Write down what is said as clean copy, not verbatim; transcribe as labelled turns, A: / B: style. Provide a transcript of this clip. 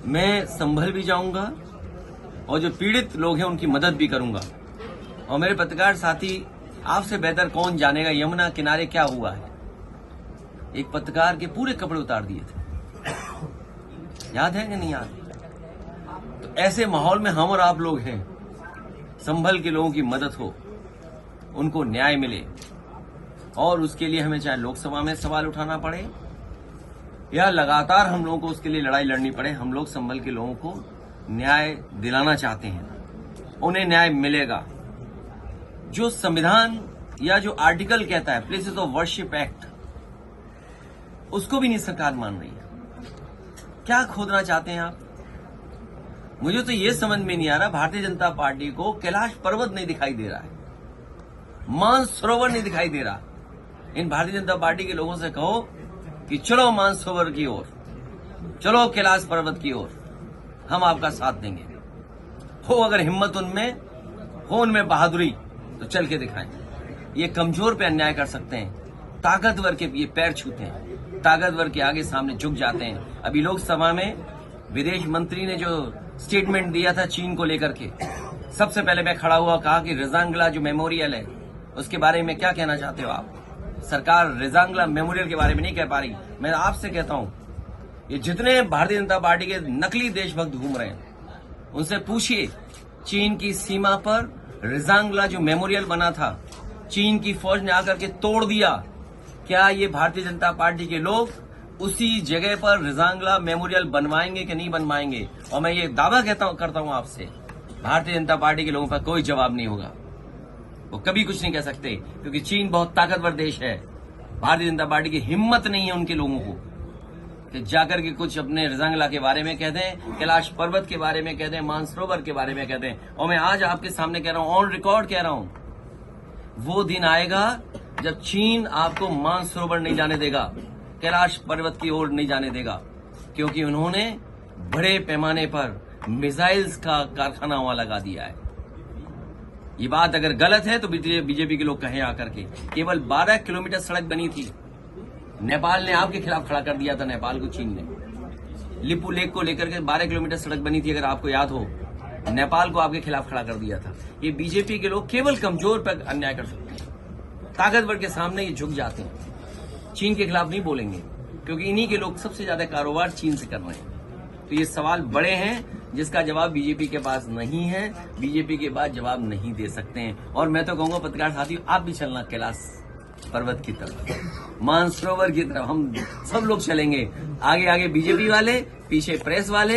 A: मैं संभल भी जाऊंगा और जो पीड़ित लोग हैं उनकी मदद भी करूंगा। और मेरे पत्रकार साथी, आपसे बेहतर कौन जानेगा यमुना किनारे क्या हुआ है। एक पत्रकार के पूरे कपड़े उतार दिए थे, याद है कि नहीं याद? तो ऐसे माहौल में हम और आप लोग हैं। संभल के लोगों की मदद हो, उनको न्याय मिले, और उसके लिए हमें चाहे लोकसभा में सवाल उठाना पड़े या लगातार हम लोगों को उसके लिए लड़ाई लड़नी पड़े, हम लोग संभल के लोगों को न्याय दिलाना चाहते हैं। उन्हें न्याय मिलेगा। जो संविधान या जो आर्टिकल कहता है प्लेसेस ऑफ वर्शिप एक्ट, उसको भी नहीं सरकार मान रही है। क्या खोदना चाहते हैं आप? मुझे तो ये समझ में नहीं आ रहा, भारतीय जनता पार्टी को कैलाश पर्वत नहीं दिखाई दे रहा है, मानसरोवर नहीं दिखाई दे रहा। इन भारतीय जनता पार्टी के लोगों से कहो कि चलो मानसरोवर की ओर, चलो कैलाश पर्वत की ओर, हम आपका साथ देंगे। हो अगर हिम्मत उनमें, हो उनमें बहादुरी, तो चल के दिखाएं। ये कमजोर पे अन्याय कर सकते हैं, ताकतवर के ये पैर छूते हैं, ताकतवर के आगे सामने झुक जाते हैं। अभी लोकसभा में विदेश मंत्री ने जो स्टेटमेंट दिया था चीन को लेकर के, सबसे पहले मैं खड़ा हुआ, कहा कि रेजांगला जो मेमोरियल है उसके बारे में क्या कहना चाहते हो आप? सरकार रेजांगला मेमोरियल के बारे में नहीं कह पा रही। मैं आपसे कहता हूं, ये जितने भारतीय जनता पार्टी के नकली देशभक्त घूम रहे हैं उनसे पूछिए, चीन की सीमा पर रेजांगला जो मेमोरियल बना था, चीन की फौज ने आकर के तोड़ दिया। क्या ये भारतीय जनता पार्टी के लोग उसी जगह पर रेजांगला मेमोरियल बनवाएंगे कि नहीं बनवाएंगे? और मैं ये दावा करता हूं आपसे, भारतीय जनता पार्टी के लोगों पर कोई जवाब नहीं होगा। वो कभी कुछ नहीं कह सकते, क्योंकि चीन बहुत ताकतवर देश है। भारतीय जनता पार्टी की हिम्मत नहीं है उनके लोगों को कि जाकर के कुछ अपने रेजांगला के बारे में कह दें, कैलाश पर्वत के बारे में कह दें, मानसरोवर के बारे में कह दें। और मैं आज आपके सामने कह रहा हूं, ऑन रिकॉर्ड कह रहा हूं, वो दिन आएगा जब चीन आपको मानसरोवर नहीं जाने देगा, कैलाश पर्वत की ओर नहीं जाने देगा, क्योंकि उन्होंने बड़े पैमाने पर मिसाइल्स का कारखाना वहां लगा दिया है। ये बात अगर गलत है तो बीजेपी के लोग कहें आकर के। केवल 12 किलोमीटर सड़क बनी थी, नेपाल ने आपके खिलाफ खड़ा कर दिया था। नेपाल को चीन ने लिपू लेक को लेकर के 12 किलोमीटर सड़क बनी थी, अगर आपको याद हो, नेपाल को आपके खिलाफ खड़ा कर दिया था। ये बीजेपी के लोग केवल कमजोर पर अन्याय कर सकते हैं, ताकतवर के सामने ये झुक जाते हैं। चीन के खिलाफ नहीं बोलेंगे, क्योंकि इन्हीं के लोग सबसे ज्यादा कारोबार चीन से कर रहे हैं। तो ये सवाल बड़े हैं जिसका जवाब बीजेपी के पास नहीं है, बीजेपी के पास जवाब नहीं दे सकते हैं। और मैं तो कहूंगा पत्रकार साथियों, आप भी चलना कैलाश पर्वत की तरफ, मानसरोवर की तरफ, हम सब लोग चलेंगे। आगे आगे बीजेपी वाले, पीछे प्रेस वाले।